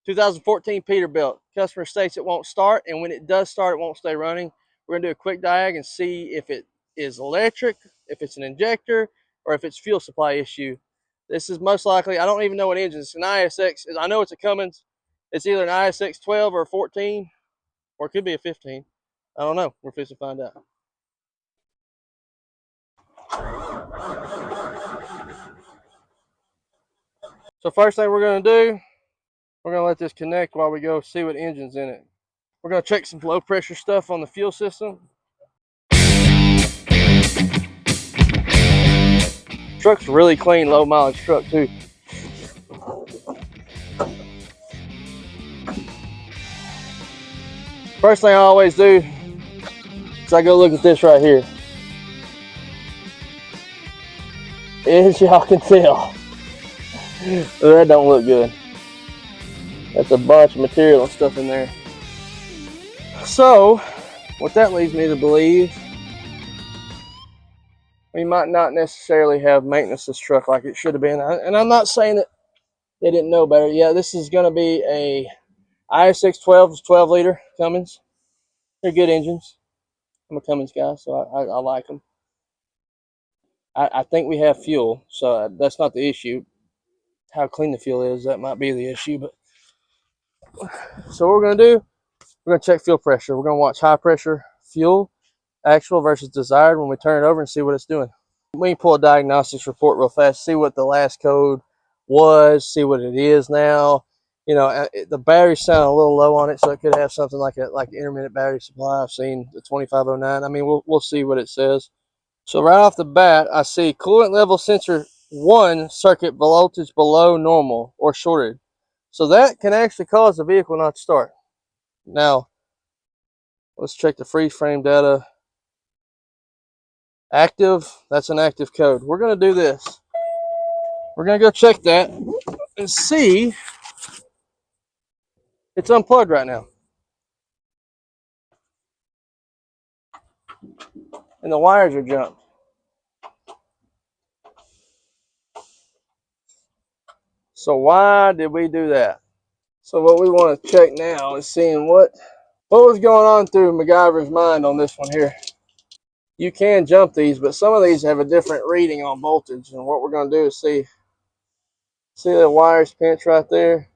2014 Peterbilt. Customer states it won't start, and when it does start, it won't stay running. We're gonna do a quick diag and see if it is electric, if it's an injector, or if it's fuel supply issue. This is most likely, I don't even know what engine. It's an ISX. I know it's a Cummins. It's either an ISX 12 or a 14, or it could be a 15. I don't know. We're fixing to find out. So first thing we're gonna do, we're gonna let this connect while we go see what engine's in it. We're gonna check some low pressure stuff on the fuel system. Truck's really clean, low mileage truck too. First thing I always do is I go look at this right here. As y'all can tell, that don't look good. That's a bunch of material and stuff in there. So, what that leads me to believe, we might not necessarily have maintenance this truck like it should have been. And I'm not saying that they didn't know better. Yeah, this is going to be a ISX 12 liter Cummins. They're good engines. I'm a Cummins guy, so I like them. I think we have fuel, so that's not the issue. How clean the fuel is, that might be the issue. But so what we're going to do, we're going to check fuel pressure. We're going to watch high pressure fuel, actual versus desired, when we turn it over and see what it's doing. We can pull a diagnostics report real fast, see what the last code was, see what it is now. You know, the batteries sound a little low on it, so it could have something like an intermittent battery supply. I've seen the 2509. I mean, we'll see what it says. So right off the bat, I see coolant level sensor 1 circuit voltage below normal or shorted. So that can actually cause the vehicle not to start. Now, let's check the freeze frame data. Active, that's an active code. We're going to do this. We're going to go check that and see. It's unplugged right now. And the wires are jumped. So why did we do that? So what we want to check now is seeing what was going on through MacGyver's mind on this one here. You can jump these, but some of these have a different reading on voltage. And what we're going to do is see the wires pinch right there.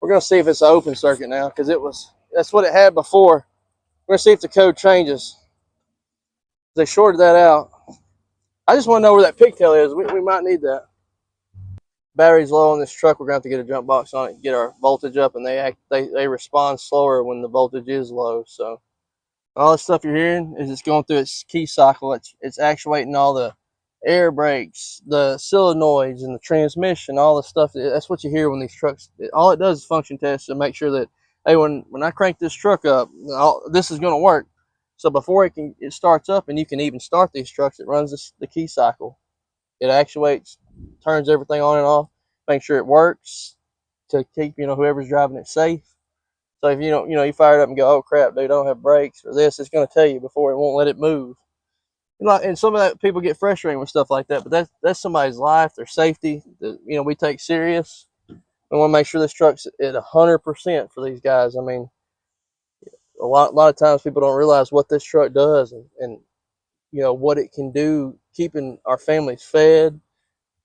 We're going to see if it's an open circuit now, because that's what it had before. We're going to see if the code changes. They shorted that out. I just want to know where that pigtail is. We might need that. Battery's low on this truck. We're going to have to get a jump box on it and get our voltage up, and they respond slower when the voltage is low. So all the stuff you're hearing is it's going through its key cycle. It's actuating all the air brakes, the solenoids, and the transmission, all the stuff. That's what you hear when these trucks, all it does is function test to make sure that, hey, when I crank this truck up, this is going to work. So before it starts up, and you can even start these trucks, it runs the key cycle. It actuates, turns everything on and off, make sure it works to keep, whoever's driving it safe. So if you fire it up and go, oh crap, dude, I don't have brakes or this, it's going to tell you before it won't let it move. And some of that, people get frustrated with stuff like that, but that's somebody's life, their safety that, we take serious. We want to make sure this truck's at 100% for these guys. I mean, a lot of times people don't realize what this truck does and what it can do, keeping our families fed,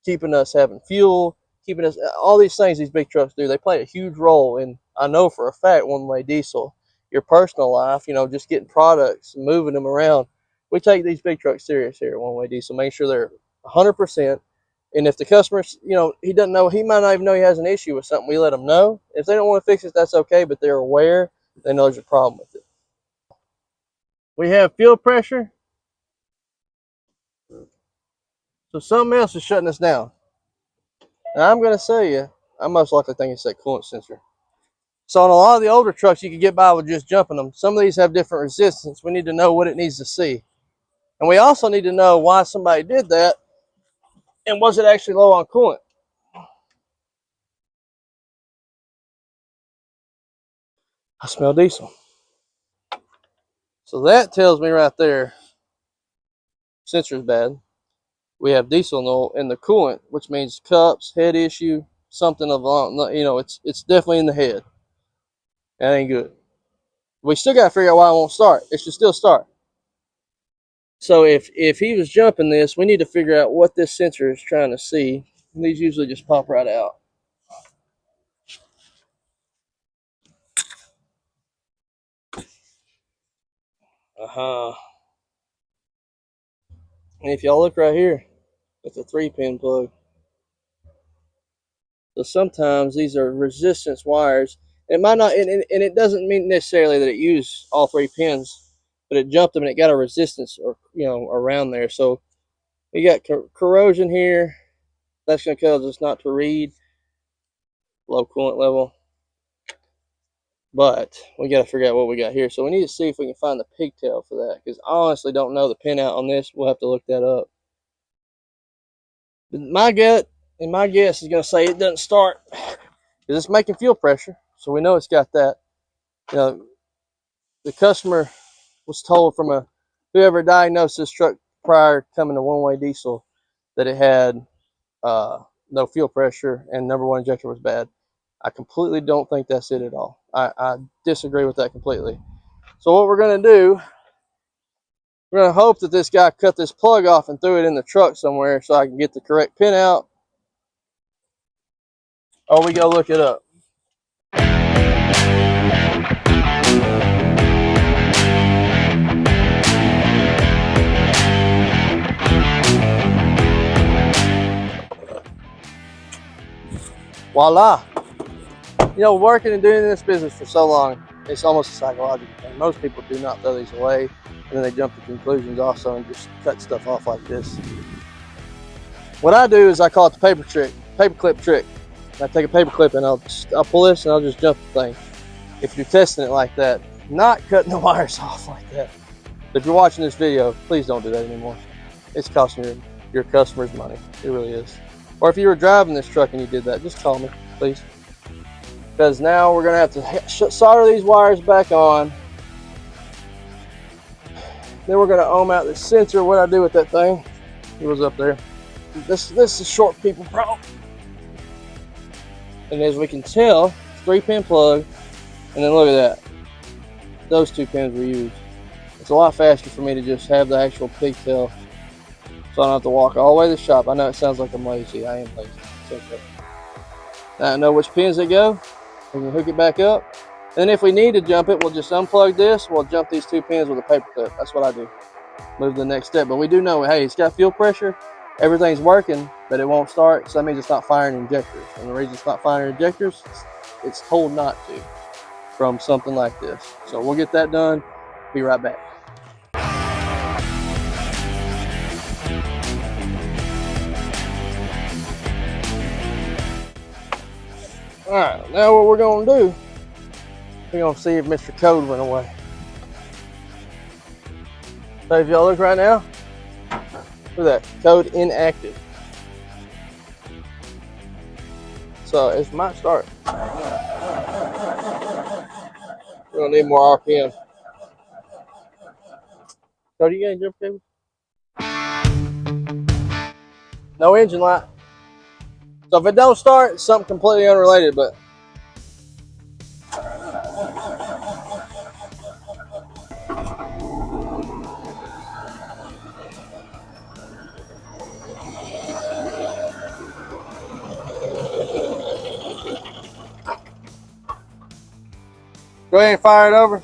keeping us having fuel, keeping us, all these things these big trucks do. They play a huge role in, I know for a fact, one-way diesel, your personal life, just getting products, moving them around. We take these big trucks serious here at One-Way Diesel, make sure they're 100%. And if the customer, he doesn't know, he might not even know he has an issue with something, we let them know. If they don't want to fix it, that's okay, but they're aware, they know there's a problem with it. We have fuel pressure. So something else is shutting us down. Now I'm going to tell you, I most likely think it's that coolant sensor. So on a lot of the older trucks, you can get by with just jumping them. Some of these have different resistance. We need to know what it needs to see. And we also need to know why somebody did that, and was it actually low on coolant? I smell diesel. So that tells me right there, sensor's bad. We have diesel in the coolant, which means cups, head issue. something of, you know, it's definitely in the head. That ain't good. We still got to figure out why it won't start. It should still start. So if he was jumping this, we need to figure out what this sensor is trying to see. And these usually just pop right out. And if y'all look right here, it's a 3-pin plug. So sometimes these are resistance wires. It might not, and it doesn't mean necessarily that it used all 3 pins, but it jumped them and it got a resistance, or you know, around there. So we got corrosion here. That's going to cause us not to read low coolant level. But we got to figure out what we got here. So we need to see if we can find the pigtail for that, because I honestly don't know the pinout on this. We'll have to look that up. But my gut and my guess is going to say it doesn't start because it's making fuel pressure. So we know it's got that. You know, the customer was told from whoever diagnosed this truck prior coming to one-way diesel that it had no fuel pressure and number 1 injector was bad. I completely don't think that's it at all. I disagree with that completely. So what we're going to do, we're going to hope that this guy cut this plug off and threw it in the truck somewhere so I can get the correct pin out, or we go look it up. Voila. You know, working and doing this business for so long, it's almost a psychological thing. Most people do not throw these away, and then they jump to conclusions also and just cut stuff off like this. What I do is I call it the paper clip trick. I take a paper clip and I'll pull this and I'll just jump the thing. If you're testing it like that, not cutting the wires off like that. If you're watching this video, please don't do that anymore. It's costing your customers money. It really is. Or if you were driving this truck and you did that, just call me, please. Because now we're going to have to solder these wires back on. Then we're going to ohm out the sensor. What I do with that thing, it was up there. This is short people problem. And as we can tell, it's 3-pin plug. And then look at that. Those 2 pins were used. It's a lot faster for me to just have the actual pigtail, so I don't have to walk all the way to the shop. I know it sounds like I'm lazy. I am lazy. It's okay. Now I know which pins they go. We can hook it back up. And then if we need to jump it, we'll just unplug this. We'll jump these 2 pins with a paper clip. That's what I do. Move to the next step. But we do know, hey, it's got fuel pressure. Everything's working, but it won't start. So that means it's not firing injectors. And the reason it's not firing injectors, it's told not to from something like this. So we'll get that done. Be right back. All right, now what we're gonna do, we're gonna see if Mr. Code went away. So if y'all look right now, look at that, code inactive. So it might start. We're gonna need more RPM. Cody, you got a jump cable? No engine light. So if it don't start, it's something completely unrelated, but go ahead and fire it over.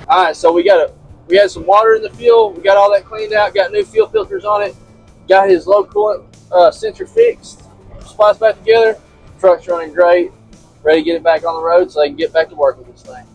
All right, so we had some water in the fuel. We got all that cleaned out. Got new fuel filters on it. Got his low coolant sensor fixed. Spliced back together. Truck's running great. Ready to get it back on the road so they can get back to work with this thing.